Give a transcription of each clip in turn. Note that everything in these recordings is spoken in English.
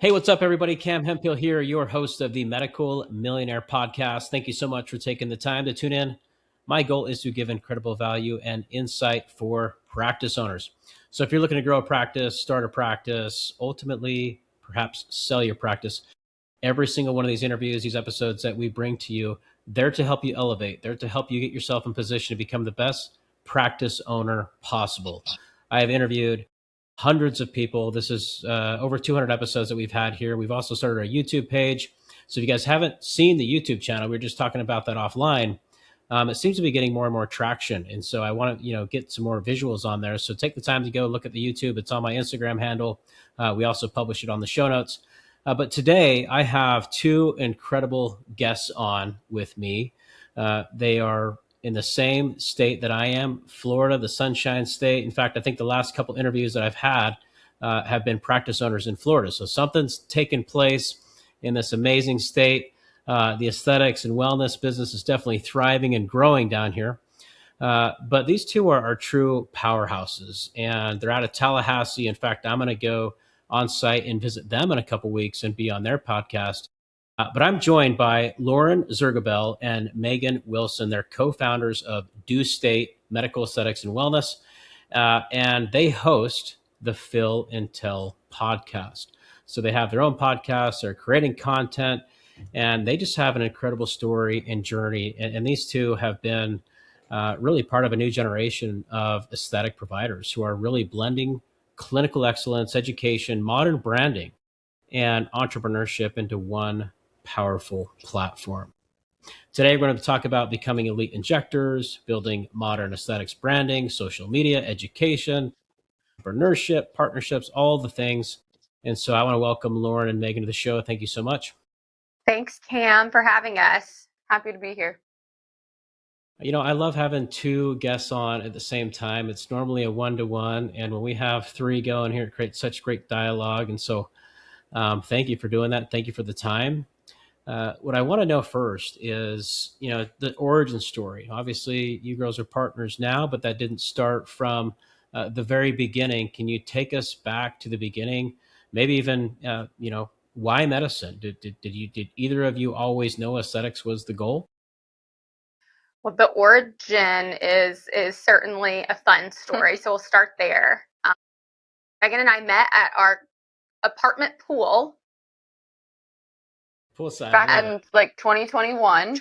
Hey, what's up, everybody? Cam Hemphill here, your host of the Medical Millionaire Podcast. Thank you so much for taking the time to tune in. My goal is to give incredible value and insight for practice owners. So, if you're looking to grow a practice, start a practice, ultimately, perhaps sell your practice, every single one of these interviews, these episodes that we bring to you, they're to help you elevate, they're to help you get yourself in position to become the best practice owner possible. I have interviewed hundreds of people. This is over 200 episodes that we've had here. We've also started our YouTube page. So if you guys haven't seen the YouTube channel, we were just talking about that offline. It seems to be getting more and more traction, and so I want to get some more visuals on there. So take the time to go look at the YouTube. It's on my Instagram handle. We also publish it on the show notes. But today I have two incredible guests on with me. They are in the same state that I am, Florida, the Sunshine State. In fact, I think the last couple interviews that I've had have been practice owners in Florida. So something's taken place in this amazing state. The aesthetics and wellness business is definitely thriving and growing down here. But these two are true powerhouses, and they're out of Tallahassee. In fact, I'm going to go on site and visit them in a couple weeks and be on their podcast. But I'm joined by Lauren Zirgibel and Megan Wilson. They're co-founders of Dewstate Medical Aesthetics and Wellness, and they host the Phil and Tell podcast. So they have their own podcast. They're creating content, and they just have an incredible story and journey. And these two have been really part of a new generation of aesthetic providers who are really blending clinical excellence, education, modern branding, and entrepreneurship into one powerful platform. Today, we're going to talk about becoming elite injectors, building modern aesthetics branding, social media, education, entrepreneurship, partnerships, all the things. And so I want to welcome Lauren and Megan to the show. Thank you so much. Thanks, Cam, for having us. Happy to be here. I love having two guests on at the same time. It's normally a one-to-one. And when we have three going here, it creates such great dialogue. And so thank you for doing that. Thank you for the time. What I want to know first is, the origin story. Obviously, you girls are partners now, but that didn't start from the very beginning. Can you take us back to the beginning? Maybe even, why medicine? Did either of you always know aesthetics was the goal? Well, the origin is certainly a fun story, so we'll start there. Megan and I met at our apartment pool Poolside. back in like 2021.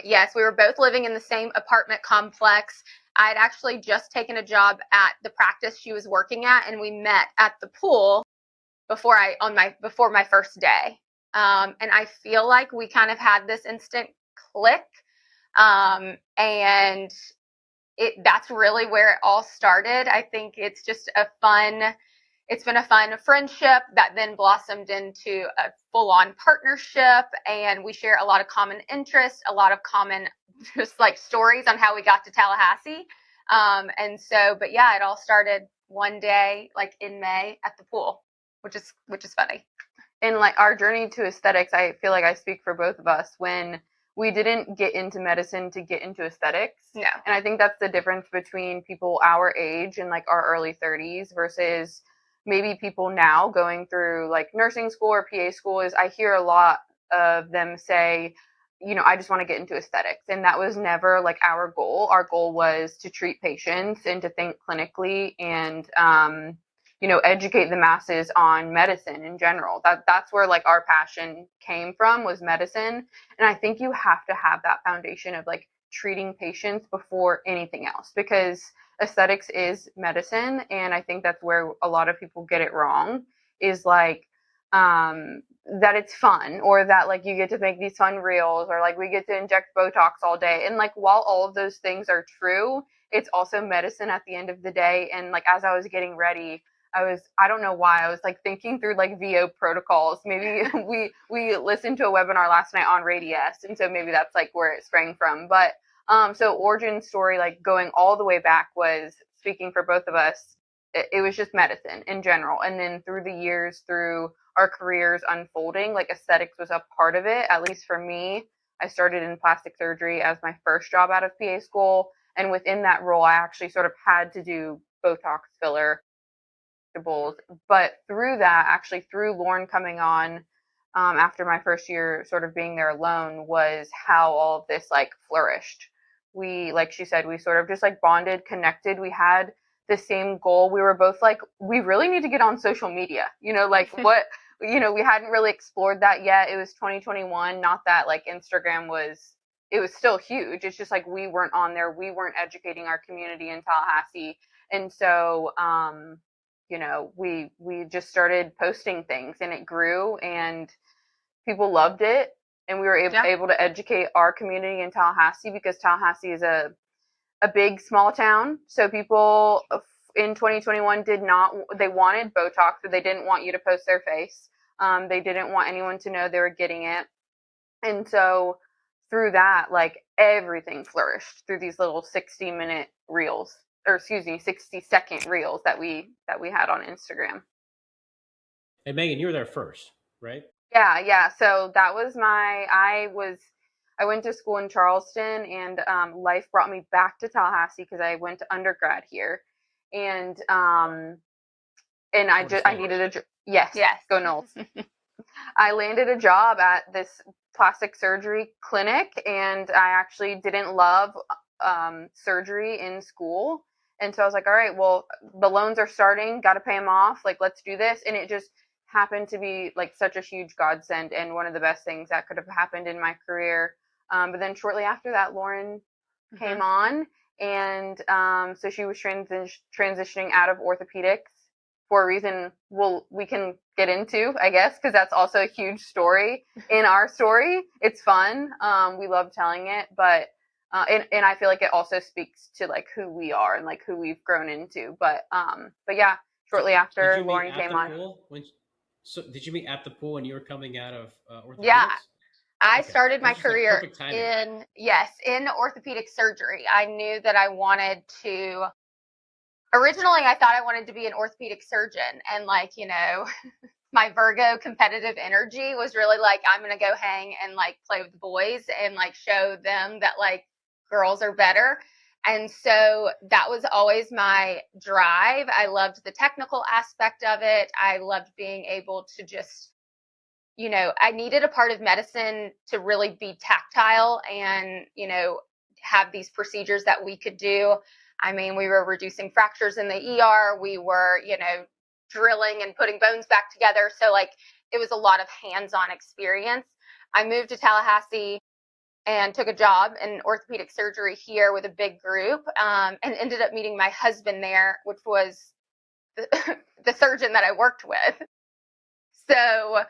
Yes, we were both living in the same apartment complex. I had actually just taken a job at the practice she was working at, and we met at the pool before my first day. And I feel like we kind of had this instant click. And that's really where it all started. I think it's been a fun friendship that then blossomed into a full-on partnership, and we share a lot of common interests, a lot of common just like stories on how we got to Tallahassee. But yeah, it all started one day, like in May at the pool, which is funny. And like our journey to aesthetics, I feel like I speak for both of us when we didn't get into medicine to get into aesthetics. No. And I think that's the difference between people our age and like our early 30s versus maybe people now going through like nursing school or PA school. Is I hear a lot of them say, I just want to get into aesthetics. And that was never like our goal. Our goal was to treat patients and to think clinically and educate the masses on medicine in general. That's where like our passion came from, was medicine. And I think you have to have that foundation of like treating patients before anything else, because aesthetics is medicine. And I think that's where a lot of people get it wrong, is like that it's fun, or that like you get to make these fun reels, or like we get to inject Botox all day. And like while all of those things are true, it's also medicine at the end of the day. And like as I was getting ready, I don't know why, I was like thinking through like VO protocols. Maybe we listened to a webinar last night on Radius, and so maybe that's like where it sprang from. But so origin story, like going all the way back, was, speaking for both of us, it was just medicine in general. And then through the years, through our careers unfolding, like aesthetics was a part of it. At least for me, I started in plastic surgery as my first job out of PA school. And within that role, I actually sort of had to do Botox filler injectables. But through that, actually through Lauren coming on, after my first year sort of being there alone, was how all of this like flourished. We, like she said, we sort of just like bonded, connected. We had the same goal. We were both like, we really need to get on social media, like what, we hadn't really explored that yet. It was 2021. Not that like Instagram was, it was still huge. It's just like we weren't on there. We weren't educating our community in Tallahassee. And so, we just started posting things, and it grew, and people loved it. And we were able to educate our community in Tallahassee, because Tallahassee is a big small town. So people in 2021 they wanted Botox, but they didn't want you to post their face. They didn't want anyone to know they were getting it. And so through that, like, everything flourished through these little 60-minute reels, or 60-second reels that we had on Instagram. And Megan, you were there first, right? Yeah. So that was I went to school in Charleston, and life brought me back to Tallahassee because I went to undergrad here, and I needed yes, go Knowles. I landed a job at this plastic surgery clinic, and I actually didn't love surgery in school, and so I was like, all right, well, the loans are starting, got to pay them off, like, let's do this. And it just happened to be like such a huge godsend and one of the best things that could have happened in my career. But then shortly after that, Lauren came on, and so she was transitioning out of orthopedics for a reason we can get into, I guess, because that's also a huge story in our story. It's fun. We love telling it, but and I feel like it also speaks to like who we are and like who we've grown into. But yeah, shortly after Lauren came on. So did you meet at the pool when you were coming out of orthopedics? Yeah. I Okay. started my That's just, like, career perfect timing. in orthopedic surgery. I knew that I wanted to. Originally, I thought I wanted to be an orthopedic surgeon, and like, my Virgo competitive energy was really like, I'm going to go hang and like play with the boys and like show them that like girls are better. And so that was always my drive. I loved the technical aspect of it. I loved being able to just, I needed a part of medicine to really be tactile and, have these procedures that we could do. I mean, we were reducing fractures in the ER. We were, drilling and putting bones back together. So like, it was a lot of hands-on experience. I moved to Tallahassee and took a job in orthopedic surgery here with a big group, and ended up meeting my husband there, which was the surgeon that I worked with. So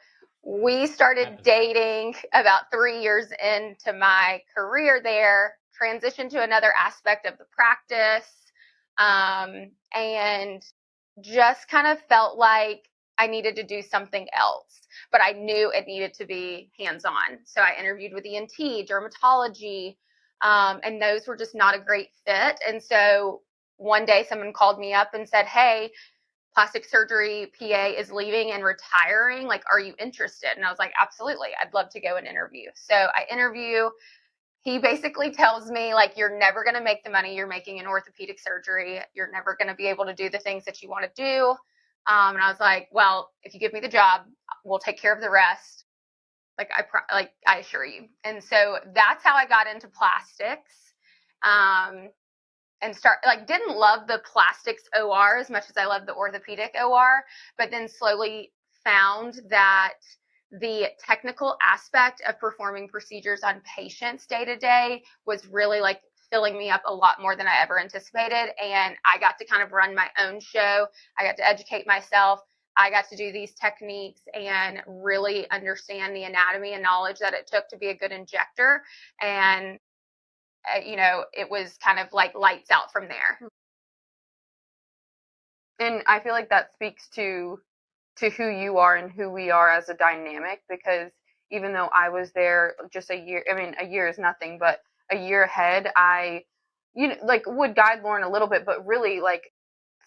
we started dating about 3 years into my career there, transitioned to another aspect of the practice, and just kind of felt like I needed to do something else, but I knew it needed to be hands-on. So I interviewed with ENT, dermatology, and those were just not a great fit. And so one day someone called me up and said, hey, plastic surgery PA is leaving and retiring. Like, are you interested? And I was like, absolutely. I'd love to go and interview. So I interview. He basically tells me, like, you're never going to make the money you're making in orthopedic surgery. You're never going to be able to do the things that you want to do. And I was like, well, if you give me the job, we'll take care of the rest. Like, I assure you. And so that's how I got into plastics. And didn't love the plastics OR as much as I loved the orthopedic OR, but then slowly found that the technical aspect of performing procedures on patients day to day was really like filling me up a lot more than I ever anticipated. And I got to kind of run my own show. I got to educate myself. I got to do these techniques and really understand the anatomy and knowledge that it took to be a good injector. And it was kind of like lights out from there. And I feel like that speaks to who you are and who we are as a dynamic, because even though I was there just a year, I mean, a year is nothing, but a year ahead, I, would guide Lauren a little bit, but really like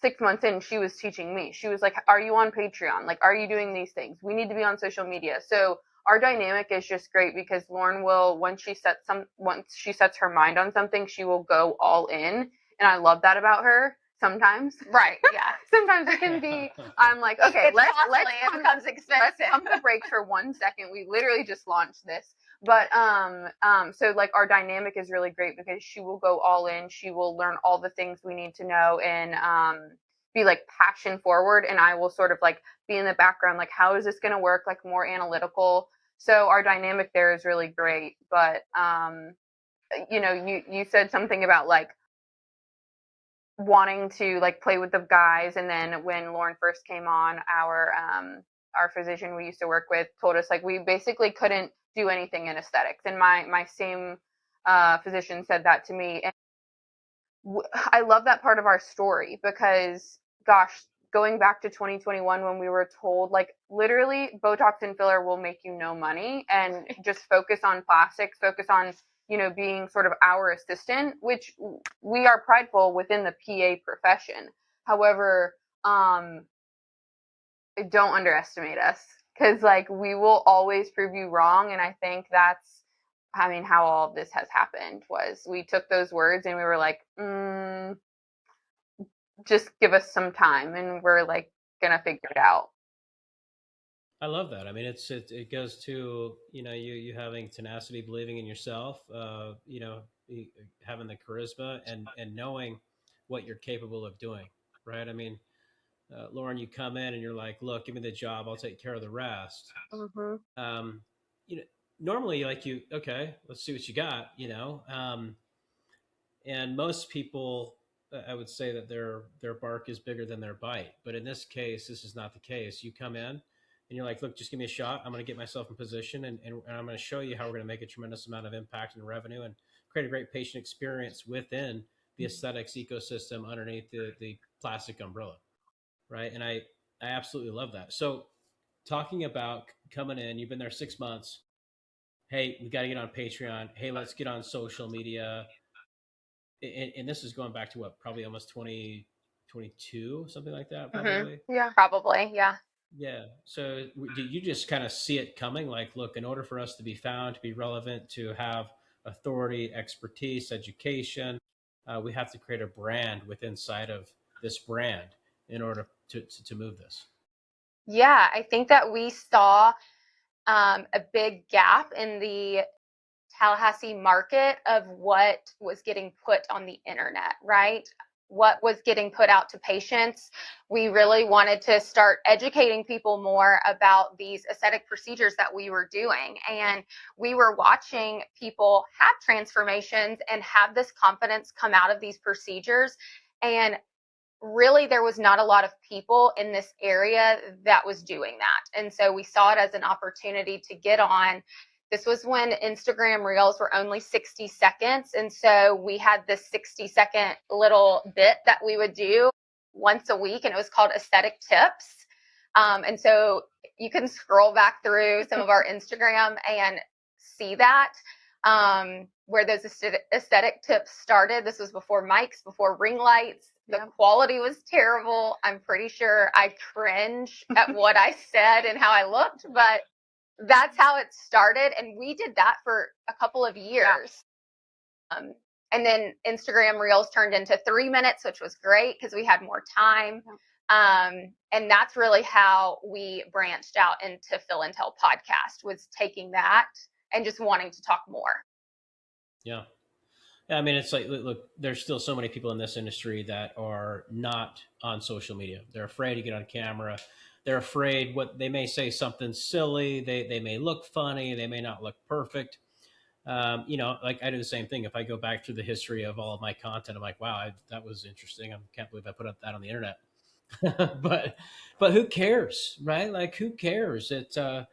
6 months in, she was teaching me. She was like, are you on Patreon? Like, are you doing these things? We need to be on social media. So our dynamic is just great, because Lauren will, once she sets her mind on something, she will go all in. And I love that about her. sometimes. Right. Yeah. Sometimes it can be, I'm like, okay, It's costly. It becomes let's expensive. pump the brakes for 1 second. We literally just launched this. But so like our dynamic is really great because she will go all in. She will learn all the things we need to know and be like passion forward, and I will sort of like be in the background, like how is this going to work, like more analytical. So our dynamic there is really great. But you know, you said something about like wanting to like play with the guys, and then when Lauren first came on, our physician we used to work with told us like we basically couldn't do anything in aesthetics, and my same physician said that to me. And I love that part of our story because gosh, going back to 2021 when we were told like literally Botox and filler will make you no money and just focus on plastics, focus on, you know, being sort of our assistant, which we are prideful within the PA profession. However, don't underestimate us because like we will always prove you wrong. And I think that's, I mean, how all of this has happened was we took those words and we were like, just give us some time and we're like gonna figure it out. I love that. I mean, it goes to, you know, you having tenacity, believing in yourself, you know, having the charisma and knowing what you're capable of doing, right? I mean, Lauren, you come in and you're like, look, give me the job, I'll take care of the rest. Mm-hmm. You know, normally like you, okay, let's see what you got, you know, and most people, I would say that their bark is bigger than their bite, but in this case, this is not the case. You come in and you're like, look, just give me a shot. I'm going to get myself in position, and I'm going to show you how we're going to make a tremendous amount of impact and revenue and create a great patient experience within the aesthetics ecosystem underneath the plastic umbrella, right? And I absolutely love that. So talking about coming in, you've been there 6 months. Hey, we got to get on Patreon. Hey, let's get on social media. And this is going back to what, probably almost 2022, something like that, probably. Yeah. Probably. Yeah. Yeah. So did you just kind of see it coming? Like, look, in order for us to be found, to be relevant, to have authority, expertise, education, we have to create a brand with inside of this brand in order to move this. Yeah. I think that we saw a big gap in the Tallahassee market of what was getting put on the internet, right? What was getting put out to patients. We really wanted to start educating people more about these aesthetic procedures that we were doing. And we were watching people have transformations and have this confidence come out of these procedures. And really, there was not a lot of people in this area that was doing that. And so we saw it as an opportunity to get on. This was when Instagram Reels were only 60 seconds. And so we had this 60-second little bit that we would do once a week, and it was called Aesthetic Tips. And so you can scroll back through some of our Instagram and see that where those aesthetic tips started. This was before mics, before ring lights. The quality was terrible. I'm pretty sure I cringe at what I said and how I looked, but that's how it started. And we did that for a couple of years. And then Instagram Reels turned into 3 minutes, which was great because we had more time. And that's really how we branched out into Phil and Tell podcast, was taking that and just wanting to talk more. Yeah. I mean, it's like, look, there's still so many people in this industry that are not on social media. They're afraid to get on camera. They're afraid what they may say something silly. They may look funny. They may not look perfect. You know, like I do the same thing. If I go back through the history of all of my content, I'm like, wow, that was interesting. I can't believe I put up that on the internet. but who cares, right? Like, who cares? At the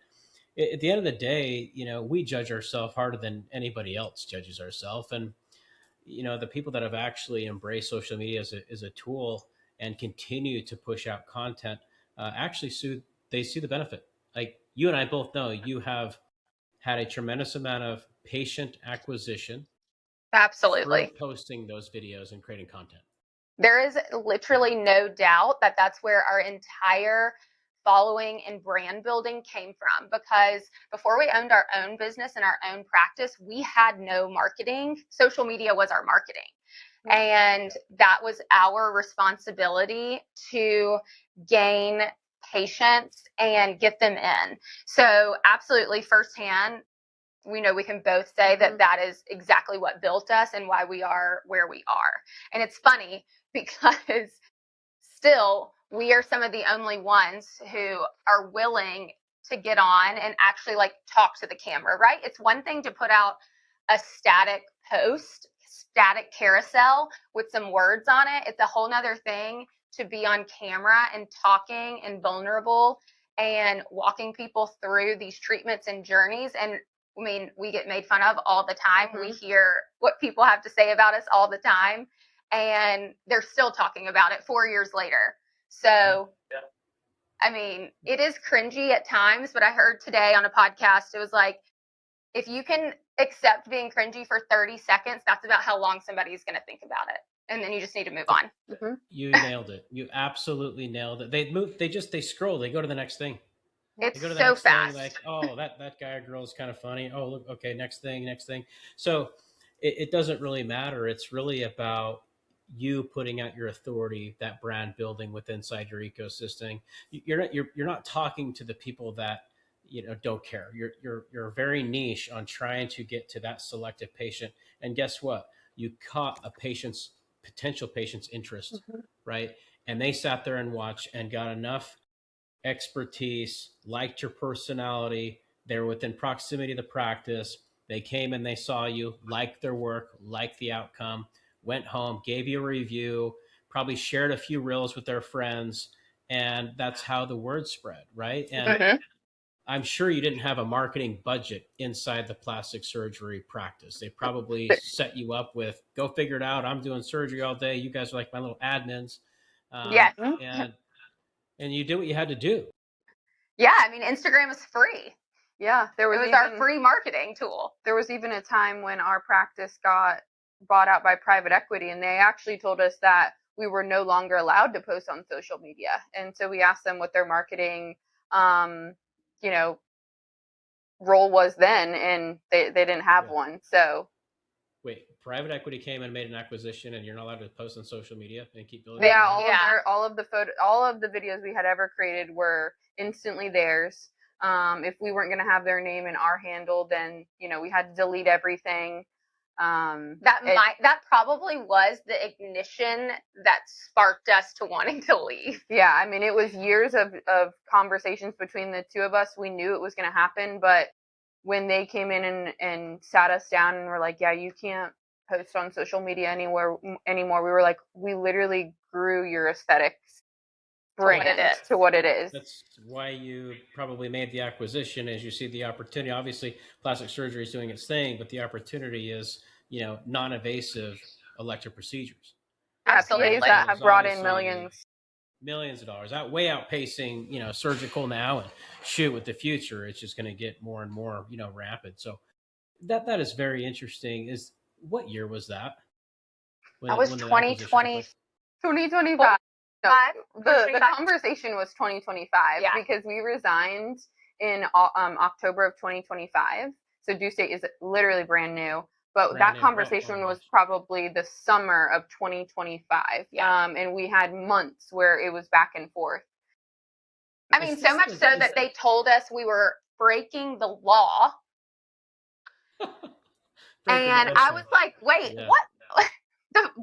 end of the day, you know, we judge ourselves harder than anybody else judges ourselves. And you know, the people that have actually embraced social media as a tool and continue to push out content actually they see the benefit. Like you and I both know, you have had a tremendous amount of patient acquisition through Absolutely. posting those videos and creating content. There is literally no doubt that that's where our entire following and brand building came from, because before we owned our own business and our own practice, we had no marketing. Social media was our marketing. And that was our responsibility to gain patients and get them in. So absolutely firsthand, we know we can both say that that is exactly what built us and why we are where we are. And it's funny because still we are some of the only ones who are willing to get on and actually like talk to the camera, right? It's one thing to put out a static post, static carousel with some words on it. It's a whole nother thing to be on camera and talking and vulnerable and walking people through these treatments and journeys. And I mean, we get made fun of all the time. We hear what people have to say about us all the time, and they're still talking about it 4 years later. So, I mean, it is cringy at times, but I heard today on a podcast, it was like, if you can accept being cringy for 30 seconds, that's about how long somebody's going to think about it. And then you just need to move on. You nailed it. You absolutely nailed it. They scroll, they go to the next thing. It's they go to the so next fast. thing, like, oh, that guy or girl is kind of funny. Oh, look, okay, next thing. So it doesn't really matter. It's really about you putting out your authority, that brand building with inside your ecosystem. You're not talking to the people that don't care. You're very niche on trying to get to that selective patient. And guess what? You caught a potential patient's interest, right? And they sat there and watched and got enough expertise, liked your personality. They were within proximity to the practice. They came and they saw you, liked their work, liked the outcome, went home, gave you a review, probably shared a few reels with their friends. And that's how the word spread, right? And I'm sure you didn't have a marketing budget inside the plastic surgery practice. They probably set you up with, go figure it out. I'm doing surgery all day. You guys are like my little admins. Yes. And you did what you had to do. Yeah, I mean, Instagram is free. Yeah, it was our free marketing tool. There was even a time when our practice got bought out by private equity, and they actually told us that we were no longer allowed to post on social media. And so we asked them what their marketing, role was then, and they didn't have one. So wait, private equity came and made an acquisition, and you're not allowed to post on social media and keep building. Yeah, all of the videos we had ever created were instantly theirs. If we weren't going to have their name and our handle, then we had to delete everything. That probably was the ignition that sparked us to wanting to leave. Yeah, I mean, it was years of conversations between the two of us. We knew it was going to happen, but when they came in and sat us down and were like, yeah, you can't post on social media anymore, we were like, we literally grew your aesthetics brand to what it is. That's why you probably made the acquisition, as you see the opportunity. Obviously, plastic surgery is doing its thing, but the opportunity is, non-invasive elective procedures. Absolutely. That have brought in millions of dollars, way outpacing, surgical now, and shoot, with the future, it's just going to get more and more, rapid. So that is very interesting. What year was that? That was 2020. 2025. No, the conversation was 2025 because we resigned in October of 2025. So Dewstate is literally brand new. But that conversation was probably the summer of 2025. And we had months where it was back and forth. I mean, so much so that they told us we were breaking the law. And I was like, wait, what?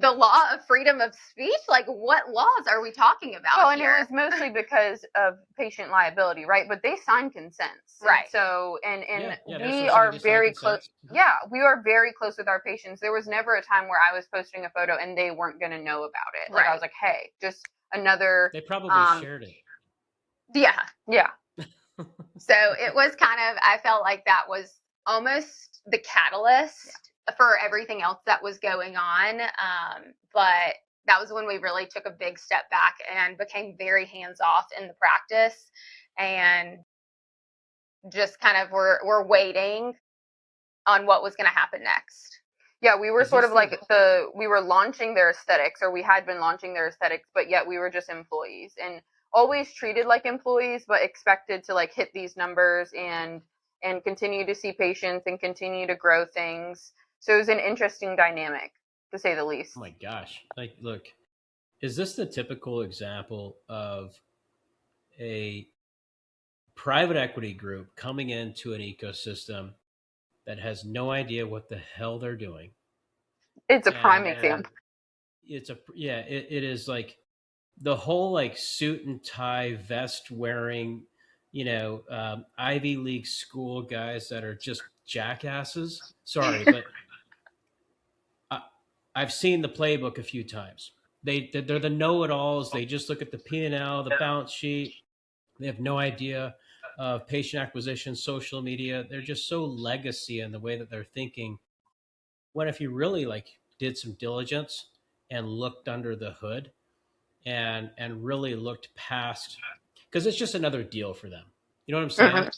The law of freedom of speech? Like, what laws are we talking about here? And it was mostly because of patient liability, right? But they signed consents. Right. So, and we are very close. Yeah, we are very close with our patients. There was never a time where I was posting a photo and they weren't going to know about it. Like, I was like, hey, just another. They probably shared it. Yeah. Yeah. So it was kind of, I felt like that was almost the catalyst for everything else that was going on. But that was when we really took a big step back and became very hands-off in the practice, and just kind of were waiting on what was going to happen next. Yeah, we were sort of like we were launching their aesthetics, or we had been launching their aesthetics, but yet we were just employees and always treated like employees, but expected to like hit these numbers and continue to see patients and continue to grow things. So it was an interesting dynamic. to say the least. Oh my gosh. Like, look, is this the typical example of a private equity group coming into an ecosystem that has no idea what the hell they're doing? It's a prime And example. it's it is like the whole like suit and tie vest wearing, Ivy League school guys that are just jackasses. Sorry, but I, I've seen the playbook a few times. They're the know-it-alls. They just look at the P&L, the balance sheet. They have no idea of patient acquisition, social media. They're just so legacy in the way that they're thinking. When if you really like did some diligence and looked under the hood and really looked past, because it's just another deal for them. You know what I'm saying?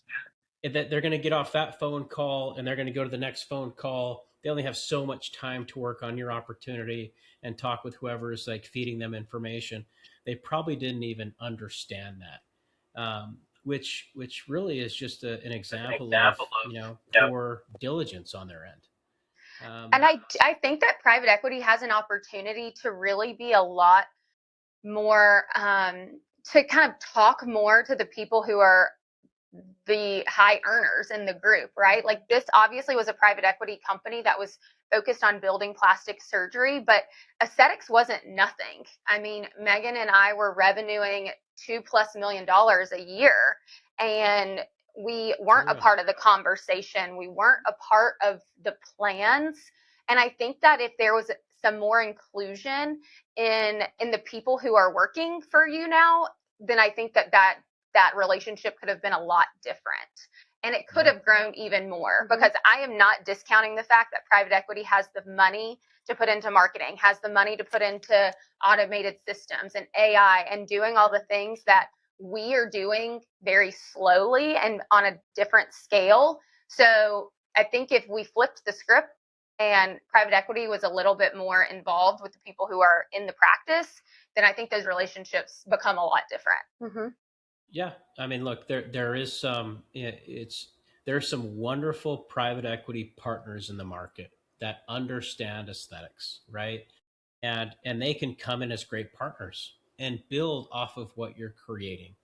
Mhm. That they're going to get off that phone call and they're going to go to the next phone call. They only have so much time to work on your opportunity and talk with whoever is like feeding them information. They probably didn't even understand that, which really is just an example of poor diligence on their end. And I think that private equity has an opportunity to really be a lot more, to kind of talk more to the people who are the high earners in the group, right? Like this obviously was a private equity company that was focused on building plastic surgery, but aesthetics wasn't nothing. I mean, Megan and I were revenuing $2+ million a year, and we weren't a part of the conversation. We weren't a part of the plans. And I think that if there was some more inclusion in the people who are working for you now, then I think that relationship could have been a lot different. And it could have grown even more, because I am not discounting the fact that private equity has the money to put into marketing, has the money to put into automated systems and AI and doing all the things that we are doing very slowly and on a different scale. So I think if we flipped the script and private equity was a little bit more involved with the people who are in the practice, then I think those relationships become a lot different. Mm-hmm. Yeah, I mean, look, there is some there's some wonderful private equity partners in the market that understand aesthetics, right? And they can come in as great partners and build off of what you're creating,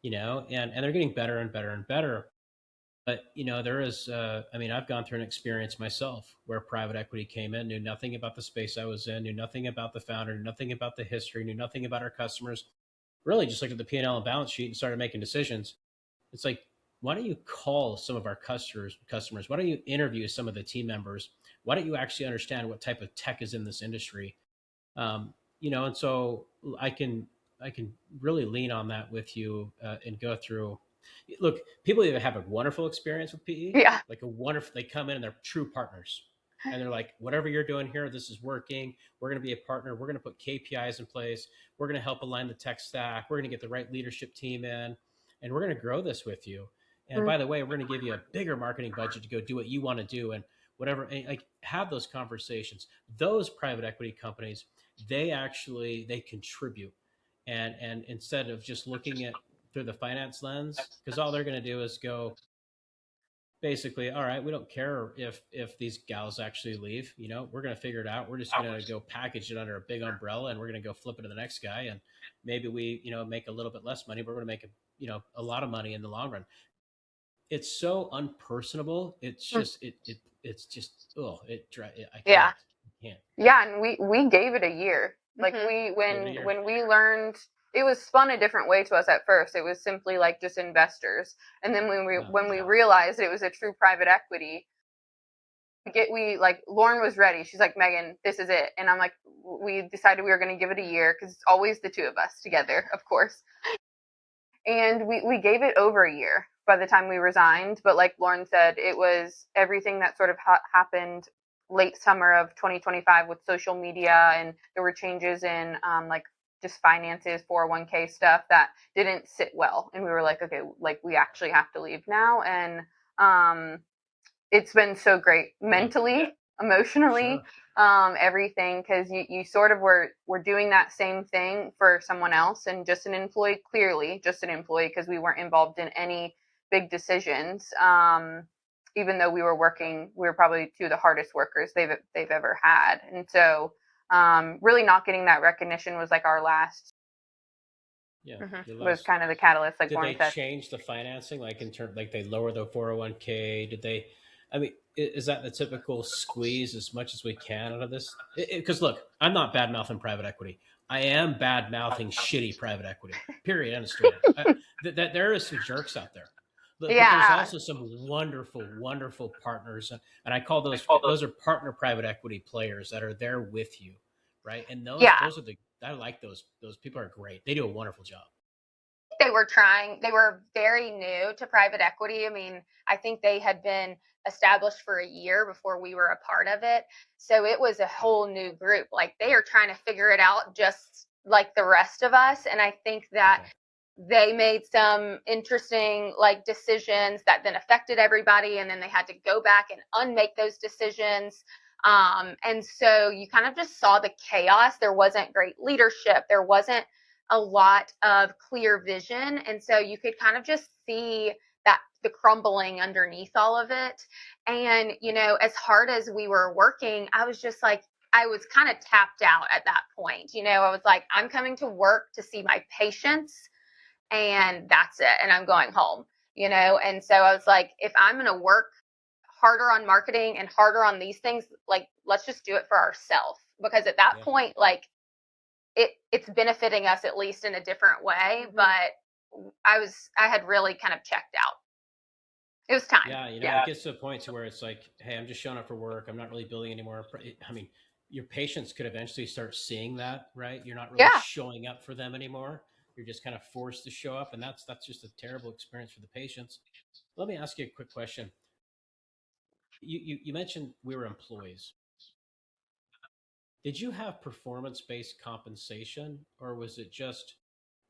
and they're getting better and better and better. But there is, I mean, I've gone through an experience myself where private equity came in, knew nothing about the space I was in, knew nothing about the founder, knew nothing about the history, knew nothing about our customers, really just looked at the P&L and balance sheet and started making decisions. It's like, why don't you call some of our customers? Why don't you interview some of the team members? Why don't you actually understand what type of tech is in this industry? And so I can really lean on that with you, and go through. Look, people either have a wonderful experience with PE, Yeah. like a wonderful, they come in and they're true partners, and they're like, whatever you're doing here, this is working. We're going to be a partner. We're going to put KPIs in place. We're going to help align the tech stack. We're going to get the right leadership team in, and we're going to grow this with you. And by the way, we're going to give you a bigger marketing budget to go do what you want to do, and whatever. And like, have those conversations. Those private equity companies, they contribute, and instead of just looking at through the finance lens, because all they're going to do is go, basically, all right, we don't care if these gals actually leave, we're going to figure it out. We're just going to go package it under a big umbrella, and we're going to go flip it to the next guy, and maybe we make a little bit less money, but we're going to make a lot of money in the long run. It's so unpersonable. It's just it's just, oh, I Yeah. can't. Yeah, and we gave it a year. Like when we learned, it was spun a different way to us at first. It was simply like just investors. And then when we realized it was a true private equity, we like, Lauren was ready. She's like, Megan, this is it. And I'm like, we decided we were going to give it a year, because it's always the two of us together, of course. And we gave it over a year by the time we resigned. But like Lauren said, it was everything that sort of happened late summer of 2025 with social media, and there were changes in like just finances, 401k stuff that didn't sit well. And we were like, okay, like we actually have to leave now. And it's been so great mentally, emotionally, everything, because you sort of were doing that same thing for someone else, and just an employee, clearly just an employee, because we weren't involved in any big decisions. even though we were probably two of the hardest workers they've ever had. And so really not getting that recognition was like our last, was kind of the catalyst, like Did Lauren they said. change the financing, like in terms, like they lower the 401k? Did they? I mean, is that the typical squeeze as much as we can out of this? Because look, I'm not bad mouthing private equity. I am bad mouthing shitty private equity. Period. End of story. That there is some jerks out there, but there's Yeah. also some wonderful, wonderful partners, and I call those are partner private equity players that are there with you, right? And those are the I like those people are great. They do a wonderful job. They were very new to private equity. I mean, I think they had been established for a year before we were a part of it. So it was a whole new group. Like they are trying to figure it out just like the rest of us. And I think that they made some interesting like decisions that then affected everybody. And then they had to go back and unmake those decisions. And so you kind of just saw the chaos. There wasn't great leadership. There wasn't a lot of clear vision. And so you could kind of just see that the crumbling underneath all of it. And, as hard as we were working, I was just like, I was kind of tapped out at that point. I was like, I'm coming to work to see my patients and that's it. And I'm going home, And so I was like, if I'm going to work harder on marketing and harder on these things, like, let's just do it for ourselves. Because at that point, like, it's benefiting us at least in a different way. But I had really kind of checked out. It was time. Yeah, it gets to a point to where it's like, hey, I'm just showing up for work. I'm not really building anymore. I mean, your patients could eventually start seeing that, right? You're not really showing up for them anymore. You're just kind of forced to show up, and that's just a terrible experience for the patients. Let me ask you a quick question. You mentioned we were employees. Did you have performance-based compensation, or was it just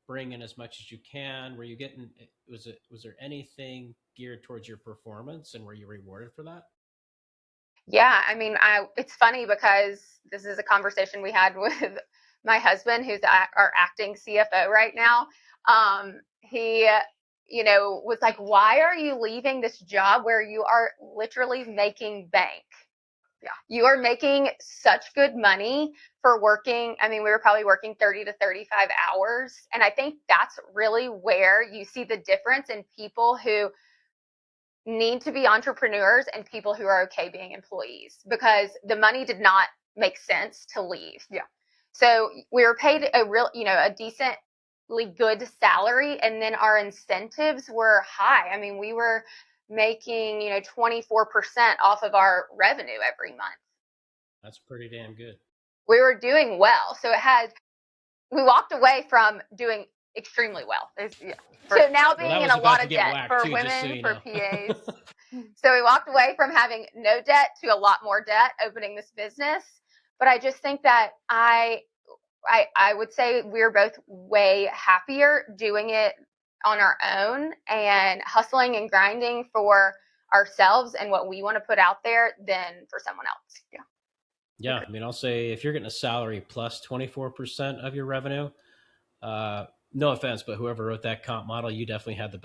bring in as much as you can? Were you getting, was there anything geared towards your performance, and were you rewarded for that? Yeah, I mean, it's funny because this is a conversation we had with my husband, who's our acting CFO right now. He, was like, why are you leaving this job where you are literally making bank? Yeah. You are making such good money for working. I mean, we were probably working 30 to 35 hours. And I think that's really where you see the difference in people who need to be entrepreneurs and people who are okay being employees, because the money did not make sense to leave. Yeah. So we were paid a decently good salary, and then our incentives were high. I mean, we were making, 24% off of our revenue every month. That's pretty damn good. We were doing well. So we walked away from doing extremely well. So now being in a lot of debt for women, for PAs. So we walked away from having no debt to a lot more debt opening this business. But I just think that I would say we're both way happier doing it on our own and hustling and grinding for ourselves and what we want to put out there than for someone else. Yeah. Yeah. I mean, I'll say if you're getting a salary plus 24% of your revenue, no offense, but whoever wrote that comp model, you definitely had the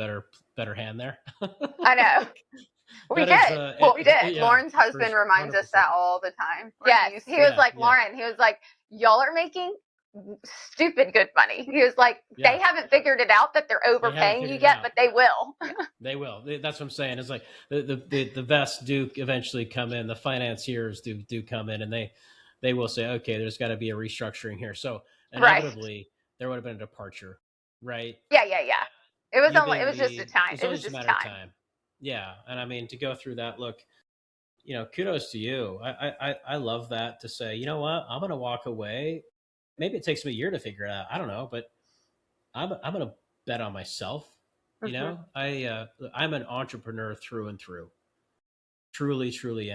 better hand there. I know. We did. We did. Yeah, Lauren's husband reminds 100%. Us that all the time. Yes. He was like, Lauren, he was like, y'all are making stupid good money. He was like, they haven't figured it out that they're overpaying you yet, but they will. They will. That's what I'm saying. It's like the vests do eventually come in. The financiers do come in, and they will say, okay, there's got to be a restructuring here. So inevitably there would have been a departure, right? Yeah. It was just a time. It was just a matter of time. Yeah. And I mean, to go through that, look, kudos to you. I love that, to say, you know what, I'm going to walk away. Maybe it takes me a year to figure it out. I don't know, but I'm going to bet on myself. I'm an entrepreneur through and through. Truly.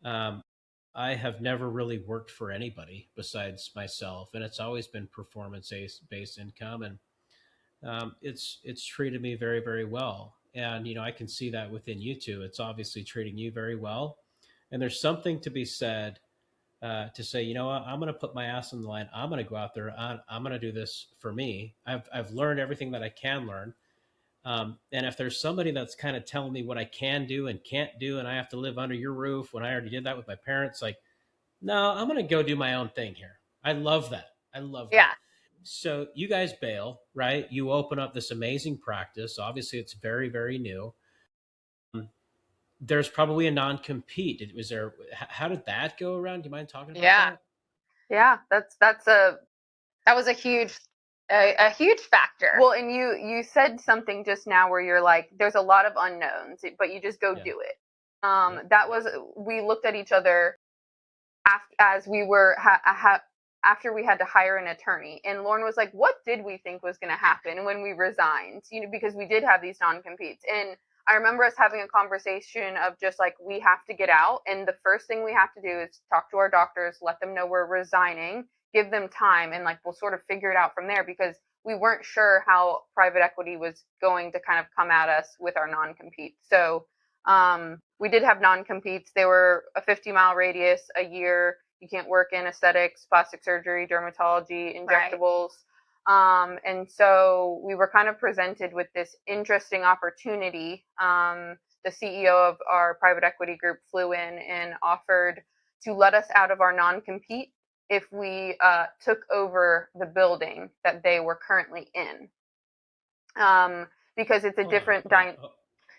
I have never really worked for anybody besides myself, and it's always been performance-based income, and it's treated me very, very well. And I can see that within you too. It's obviously treating you very well, and there's something to be said to say, you know what, I'm going to put my ass on the line. I'm going to go out there. I'm going to do this for me. I've learned everything that I can learn. And if there's somebody that's kind of telling me what I can do and can't do, and I have to live under your roof when I already did that with my parents, like, no, I'm going to go do my own thing here. I love that. I love Yeah. that. So you guys bail, right? You open up this amazing practice. Obviously, it's very, very new. There's probably a non-compete. Was there? How did that go around? Do you mind talking about Yeah. that? Yeah, That was a huge factor. well, and you said something just now where you're like, there's a lot of unknowns, but you just go Yeah. do it. Yeah. That was, we looked at each other as we were after we had to hire an attorney, and Lauren was like, what did we think was going to happen when we resigned, because we did have these non-competes. And I remember us having a conversation of just like, we have to get out, and the first thing we have to do is talk to our doctors, let them know we're resigning, give them time, and like, we'll sort of figure it out from there, because we weren't sure how private equity was going to kind of come at us with our non-compete. So we did have non-competes. They were a 50-mile radius a year. You can't work in aesthetics, plastic surgery, dermatology, injectables. Right. And so we were kind of presented with this interesting opportunity. The CEO of our private equity group flew in and offered to let us out of our non-compete if we took over the building that they were currently in. Because it's a different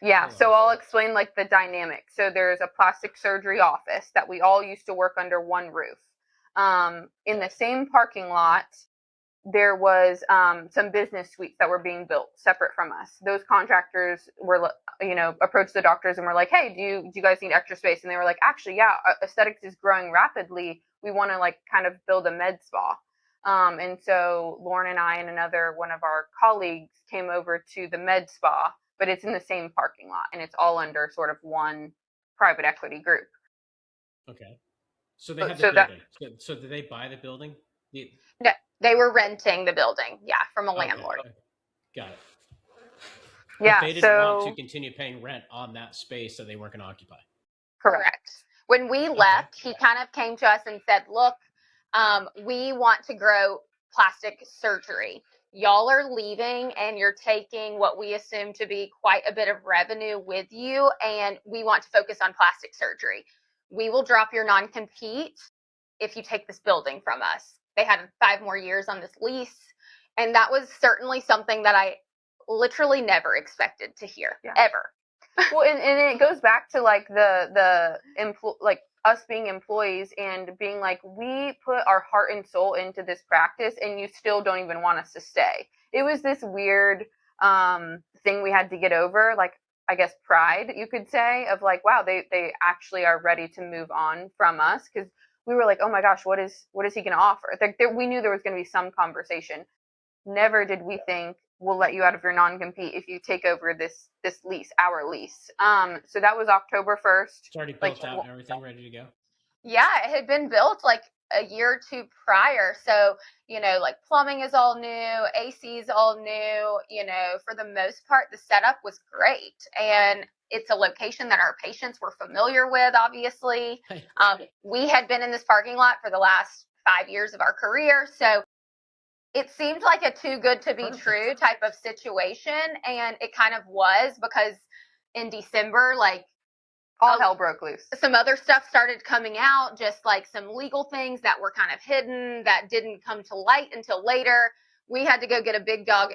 yeah, so I'll explain like the dynamic. So there's a plastic surgery office that we all used to work under one roof. In the same parking lot, there was some business suites that were being built separate from us. Those contractors were, approached the doctors and were like, hey, do you guys need extra space? And they were like, actually, yeah, aesthetics is growing rapidly. We want to like kind of build a med spa. And so Lauren and I and another one of our colleagues came over to the med spa, but it's in the same parking lot, and it's all under sort of one private equity group. Okay. So they had the building. So did they buy the building? No, they were renting the building, from a landlord. Okay. Got it. Yeah, but they didn't want to continue paying rent on that space that they weren't going to occupy. Correct. When we left, he kind of came to us and said, look, we want to grow plastic surgery. Y'all are leaving and you're taking what we assume to be quite a bit of revenue with you, and we want to focus on plastic surgery. We will drop your non-compete if you take this building from us. They had 5 more years on this lease, and that was certainly something that I literally never expected to hear, ever. Well, and it goes back to like like us being employees and being like, we put our heart and soul into this practice, and you still don't even want us to stay. It was this weird thing we had to get over, like, I guess pride, you could say, of like, wow, they actually are ready to move on from us, because we were like, oh my gosh, what is he going to offer? We knew there was going to be some conversation. Never did we think, we'll let you out of your non-compete if you take over this lease, our lease. So that was October 1st. It's already built out and everything, ready to go? Yeah, it had been built like a year or two prior. So, like plumbing is all new, AC is all new, for the most part, the setup was great. And it's a location that our patients were familiar with, obviously. We had been in this parking lot for the last 5 years of our career. So it seemed like a too good to be true type of situation. And it kind of was, because in December, like, all hell broke loose. Some other stuff started coming out, just like some legal things that were kind of hidden that didn't come to light until later. We had to go get a big dog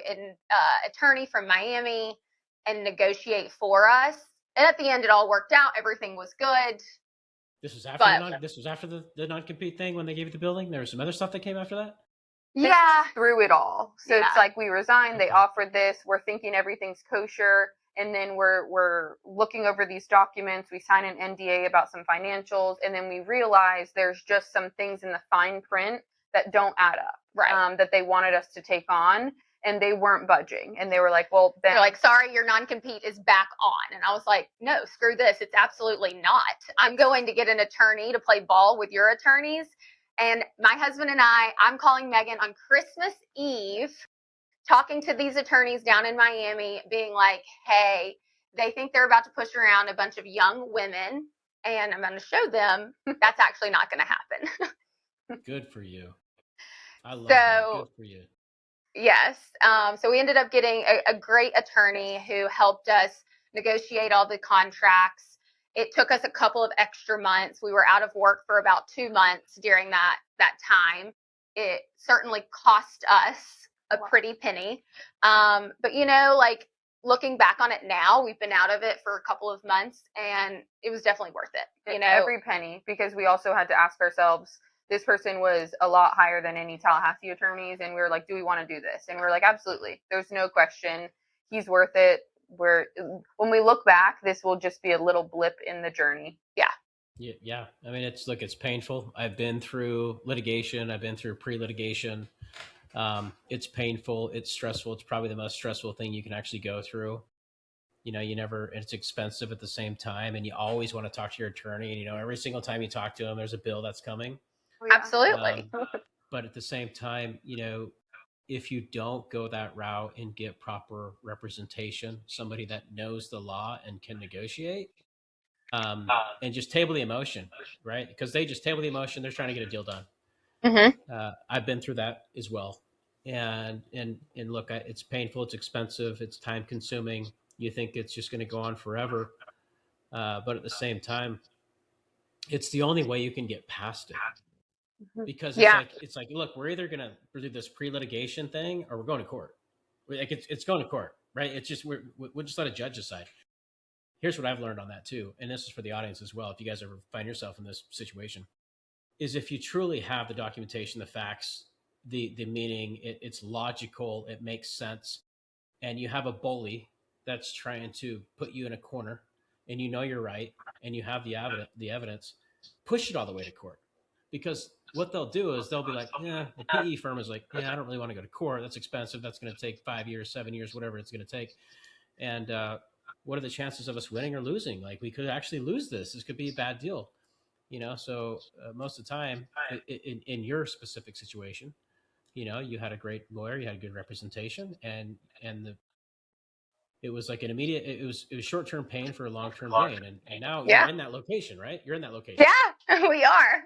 attorney from Miami and negotiate for us. And at the end, it all worked out. Everything was good. This was after the non-compete thing when they gave you the building? There was some other stuff that came after that? Yeah. Through it all. So it's like we resigned. They offered this. We're thinking everything's kosher. And then we're looking over these documents. We sign an NDA about some financials. And then we realize there's just some things in the fine print that don't add up. Right. That they wanted us to take on. And they weren't budging. And they were like, well, then. They're like, sorry, your non-compete is back on. And I was like, no, screw this. It's absolutely not. I'm going to get an attorney to play ball with your attorneys. And my husband and I'm calling Megan on Christmas Eve, talking to these attorneys down in Miami, being like, hey, they think they're about to push around a bunch of young women, and I'm going to show them that's actually not going to happen. Good for you. I love that. Good for you. Yes. So we ended up getting a great attorney who helped us negotiate all the contracts. It took us a couple of extra months. We were out of work for about 2 months during that time. It certainly cost us a pretty penny. But like looking back on it now, we've been out of it for a couple of months and it was definitely worth it. Every penny, because we also had to ask ourselves, this person was a lot higher than any Tallahassee attorneys. And we were like, do we want to do this? And we were like, absolutely. There's no question. He's worth it. When we look back, this will just be a little blip in the journey. Yeah. Yeah. I mean, it's painful. I've been through litigation. I've been through pre-litigation. It's painful. It's stressful. It's probably the most stressful thing you can actually go through. It's expensive at the same time, and you always want to talk to your attorney. And, every single time you talk to them, there's a bill that's coming. Oh, yeah. Absolutely. But at the same time, if you don't go that route and get proper representation, somebody that knows the law and can negotiate, and just table the emotion, right? Because they just table the emotion. They're trying to get a deal done. Mm-hmm. I've been through that as well. And look, it's painful. It's expensive. It's time consuming. You think it's just going to go on forever. But at the same time, it's the only way you can get past it. Because it's like, look, we're either going to do this pre-litigation thing or we're going to court. Like it's going to court, right? It's just, we'll just let a judge decide. Here's what I've learned on that too. And this is for the audience as well. If you guys ever find yourself in this situation, is if you truly have the documentation, the facts, the meaning, it's logical, it makes sense. And you have a bully that's trying to put you in a corner and you're right. And you have the evidence, push it all the way to court. Because what they'll do is they'll be like, yeah, the PE firm is like, yeah, I don't really want to go to court. That's expensive. That's going to take 5 years, 7 years, whatever it's going to take. And what are the chances of us winning or losing? Like, we could actually lose this. This could be a bad deal. So most of the time in your specific situation, you had a great lawyer, you had good representation, and it was like an immediate, it was short-term pain for a long-term gain. And now you're in that location, right? You're in that location. Yeah, we are.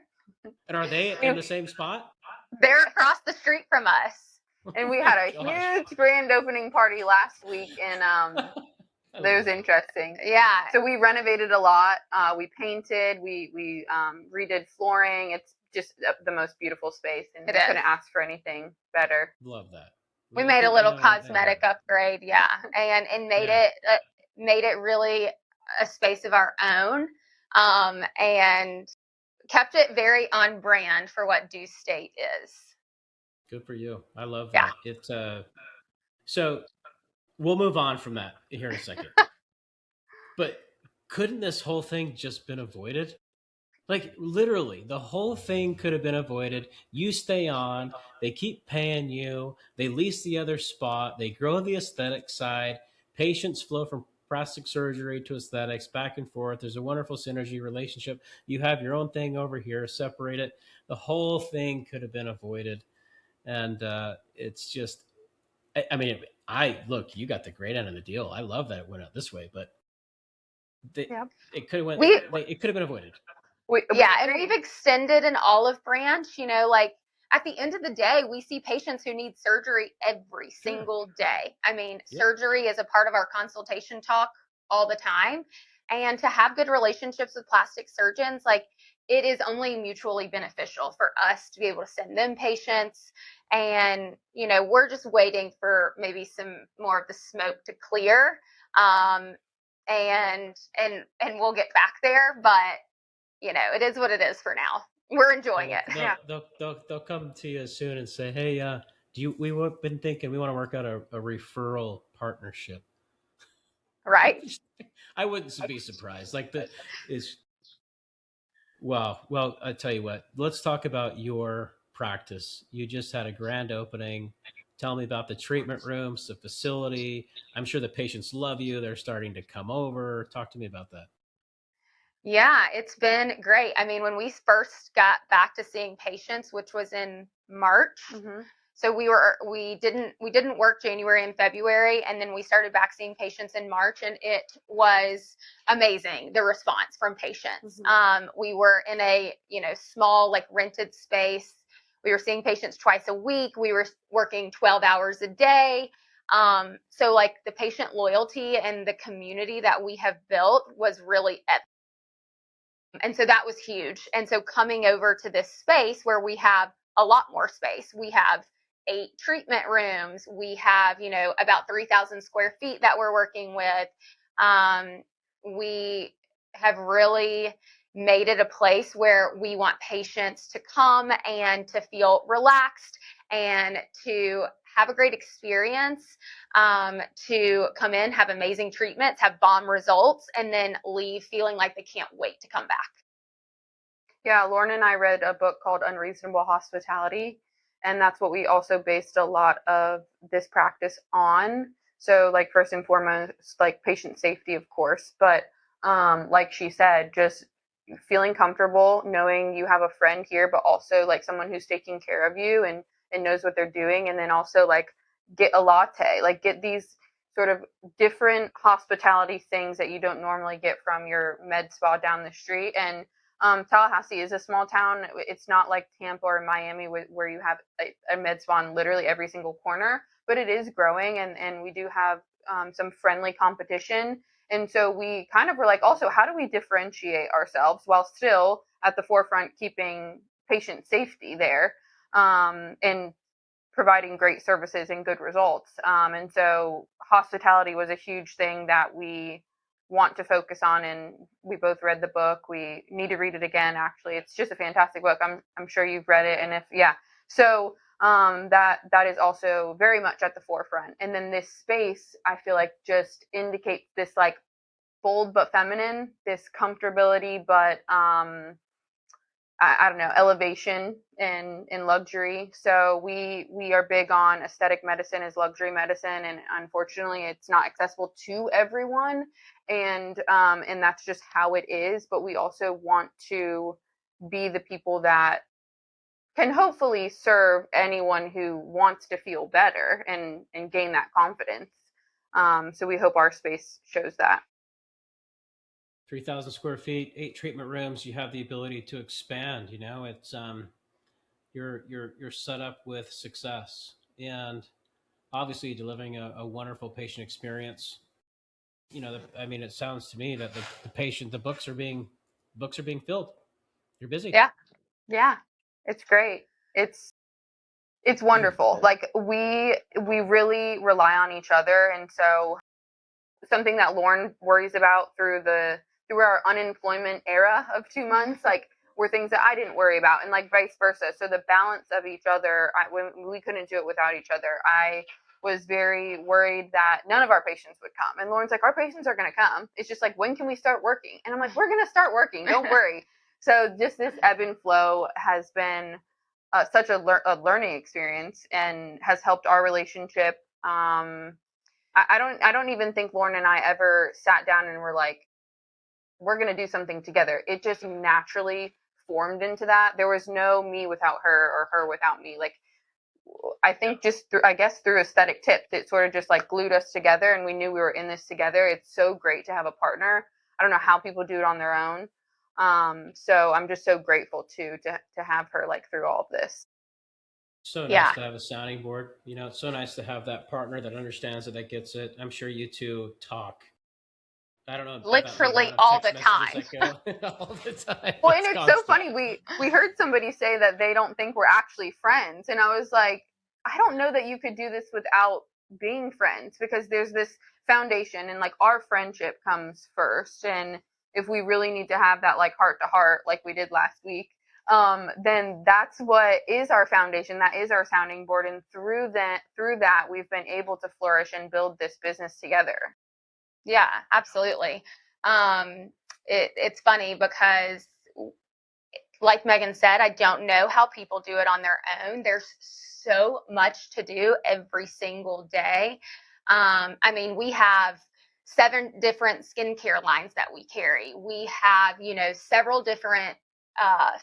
And are they in the same spot? They're across the street from us. And we had a huge grand opening party last week, and it was interesting. Yeah. So we renovated a lot. We painted. We redid flooring. It's just the most beautiful space, and couldn't ask for anything better. Love that. We made a little cosmetic upgrade, and made it really a space of our own, and kept it very on brand for what Dewstate is. Good for you. I love that. It's so we'll move on from that here in a second. But couldn't this whole thing just been avoided? Like literally, the whole thing could have been avoided. You stay on, they keep paying you, they lease the other spot, they grow the aesthetic side, patients flow from plastic surgery to aesthetics, back and forth. There's a wonderful synergy relationship. You have your own thing over here, separate it. The whole thing could have been avoided. And it's just, I mean, look, you got the great end of the deal. I love that it went out this way, but it could have it could have been avoided. And we've extended an olive branch, like at the end of the day, we see patients who need surgery every single day. I mean, surgery is a part of our consultation talk all the time. And to have good relationships with plastic surgeons, like it is only mutually beneficial for us to be able to send them patients. And, we're just waiting for maybe some more of the smoke to clear. And we'll get back there, but it is what it is for now. We're enjoying it. They'll come to you soon and say, hey, we've been thinking we want to work out a referral partnership. Right. I wouldn't be surprised. Well, I tell you what, let's talk about your practice. You just had a grand opening. Tell me about the treatment rooms, the facility. I'm sure the patients love you. They're starting to come over. Talk to me about that. Yeah, it's been great. I mean, when we first got back to seeing patients, which was in March, so we didn't work January and February, and then we started back seeing patients in March, and it was amazing, the response from patients. We were in a small rented space We were seeing patients twice a week. We were working 12 hours a day. So like the patient loyalty and the community that we have built was really epic. And so that was huge. And so coming over to this space where we have a lot more space, we have 8 treatment rooms, we have, about 3,000 square feet that we're working with. We have really made it a place where we want patients to come and to feel relaxed and to have a great experience, to come in, have amazing treatments, have bomb results, and then leave feeling like they can't wait to come back. Yeah, Lauren and I read a book called Unreasonable Hospitality, and that's what we also based a lot of this practice on. So like first and foremost, like patient safety, of course, but like she said, just feeling comfortable knowing you have a friend here, but also like someone who's taking care of you and knows what they're doing. And then also like get a latte, like get these sort of different hospitality things that you don't normally get from your med spa down the street. And Tallahassee is a small town. It's not like Tampa or Miami where you have a med spa in literally every single corner, but it is growing, and we do have some friendly competition. And so we kind of were like, also, how do we differentiate ourselves while still at the forefront keeping patient safety there, and providing great services and good results. And so hospitality was a huge thing that we want to focus on, and we both read the book. We need to read it again. Actually, it's just a fantastic book. I'm sure you've read it, and that is also very much at the forefront. And then this space, I feel like, just indicates this like bold but feminine, this comfortability but I don't know, elevation in luxury. So we are big on aesthetic medicine as luxury medicine, and unfortunately it's not accessible to everyone, and that's just how it is. But we also want to be the people that can hopefully serve anyone who wants to feel better and gain that confidence. So we hope our space shows that. 3,000 square feet, 8 treatment rooms. You have the ability to expand. It's you're set up with success, and obviously delivering a wonderful patient experience. It sounds to me that the books are being filled. You're busy. Yeah, it's great. It's wonderful. Like we really rely on each other, and so something that Lauren worries about through our unemployment era of 2 months, like, were things that I didn't worry about, and like vice versa. So the balance of each other, when we couldn't do it without each other. I was very worried that none of our patients would come, and Lauren's like, our patients are going to come. It's just like, when can we start working? And I'm like, we're going to start working. Don't worry. So just this ebb and flow has been such a learning experience, and has helped our relationship. I don't even think Lauren and I ever sat down and were like, we're going to do something together. It just naturally formed into that. There was no me without her or her without me. Like, I think just through aesthetic tips, it sort of just like glued us together, and we knew we were in this together. It's so great to have a partner. I don't know how people do it on their own. So I'm just so grateful to have her like through all of this. So nice to have a sounding board. It's so nice to have that partner that understands it, that gets it. I'm sure you two talk. I don't know. Literally all the time. All the time. Well, and it's so funny. We heard somebody say that they don't think we're actually friends. And I was like, I don't know that you could do this without being friends, because there's this foundation, and like our friendship comes first. And if we really need to have that like heart to heart, like we did last week, then that's what is our foundation. That is our sounding board. And through that, we've been able to flourish and build this business together. Yeah, absolutely. It's funny because, like Megan said, I don't know how people do it on their own. There's so much to do every single day. We have 7 different skincare lines that we carry. We have, several different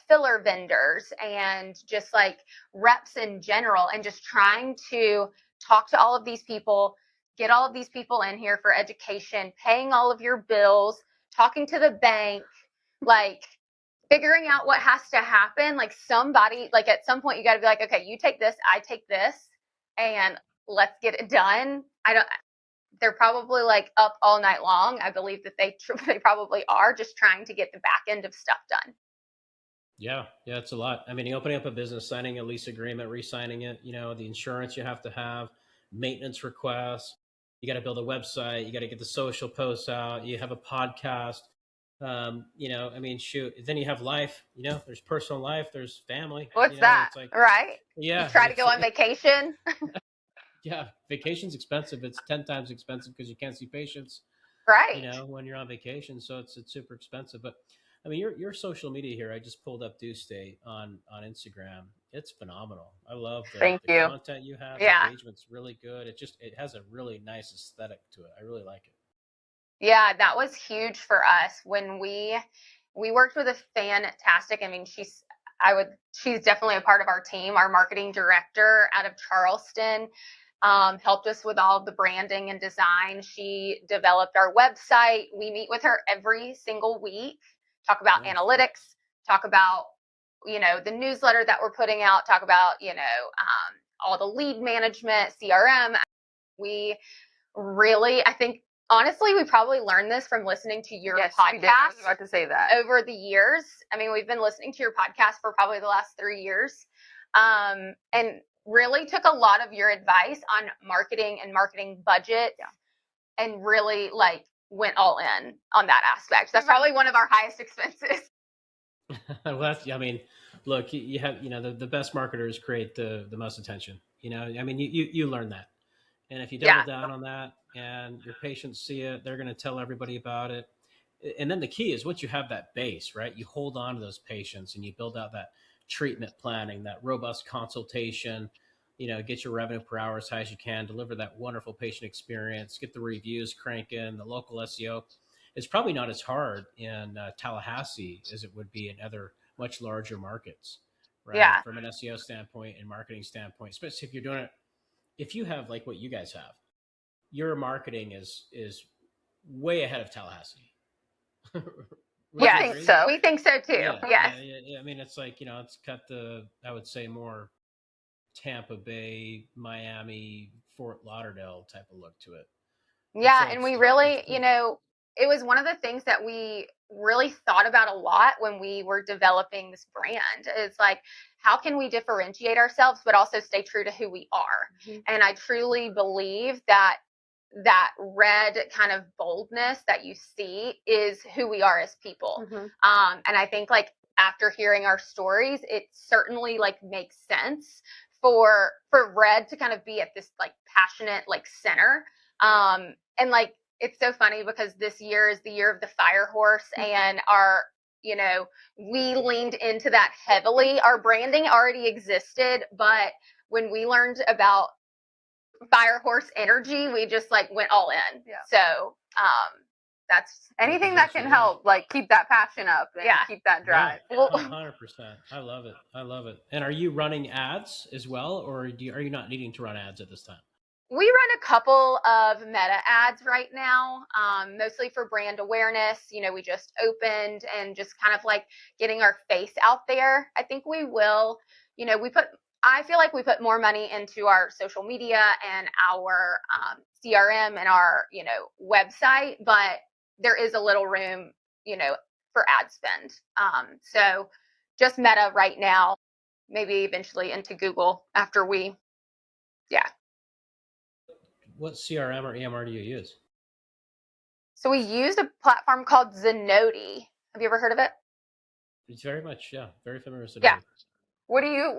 filler vendors, and just like reps in general, and just trying to talk to all of these people, get all of these people in here for education, paying all of your bills, talking to the bank, like figuring out what has to happen. Like somebody, like at some point you got to be like, okay, you take this, I take this, and let's get it done. They're probably like up all night long. I believe that they probably are just trying to get the back end of stuff done. Yeah, it's a lot. I mean, you opening up a business, signing a lease agreement, re-signing it, the insurance you have to have, maintenance requests. You got to build a website. You got to get the social posts out. You have a podcast. I mean, shoot. Then you have life. There's personal life. There's family. What's that? It's like, right? Yeah. You try to go on vacation. Yeah, vacation's expensive. It's 10 times expensive because you can't see patients. Right. When you're on vacation, so it's super expensive. But I mean, your social media here. I just pulled up Dewstate on Instagram. It's phenomenal. I love the content you have. Yeah. The engagement's really good. It has a really nice aesthetic to it. I really like it. Yeah, that was huge for us when we worked with a fantastic. I mean, she's definitely a part of our team. Our marketing director out of Charleston helped us with all of the branding and design. She developed our website. We meet with her every single week, talk about analytics, talk about, the newsletter that we're putting out, talk about, all the lead management, CRM. We really, I think, honestly, we probably learned this from listening to your podcast. I was about to say that. Over the years. I mean, we've been listening to your podcast for probably the last 3 years. And really took a lot of your advice on marketing and marketing budget and really went all in on that aspect. That's probably one of our highest expenses. Well, I mean, look, you have, the best marketers create the most attention, I mean, you learn that. And if you double down on that and your patients see it, they're going to tell everybody about it. And then the key is once you have that base, right, you hold on to those patients and you build out that treatment planning, that robust consultation, get your revenue per hour as high as you can, deliver that wonderful patient experience, get the reviews cranking, the local SEO. It's probably not as hard in Tallahassee as it would be in other much larger markets, right? Yeah. From an SEO standpoint and marketing standpoint, especially if you're doing it, if you have like what you guys have, your marketing is way ahead of Tallahassee. Yeah, we think so too. Yeah, yes. Yeah. I mean, it's like, it's got I would say more Tampa Bay, Miami, Fort Lauderdale type of look to it. Yeah. And we really, it was one of the things that we really thought about a lot when we were developing this brand. It's like, how can we differentiate ourselves, but also stay true to who we are? Mm-hmm. And I truly believe that red kind of boldness that you see is who we are as people. Mm-hmm. And I think after hearing our stories, it certainly makes sense for red to kind of be at this passionate center. And it's so funny because this year is the year of the fire horse, and we leaned into that heavily. Our branding already existed, but when we learned about fire horse energy, we just went all in. Yeah. So that's anything that can help keep that passion up and keep that drive. Yeah, 100%. I love it. And are you running ads as well, or are you not needing to run ads at this time? We run a couple of meta ads right now, mostly for brand awareness. We just opened and just kind of getting our face out there. I think we will, I feel like we put more money into our social media and our CRM and our, website, but there is a little room, for ad spend. So just Meta right now, maybe eventually into Google after What CRM or EMR do you use? So we use a platform called Zenoti. Have you ever heard of it? It's very much, very familiar with Zenoti. Yeah. What do you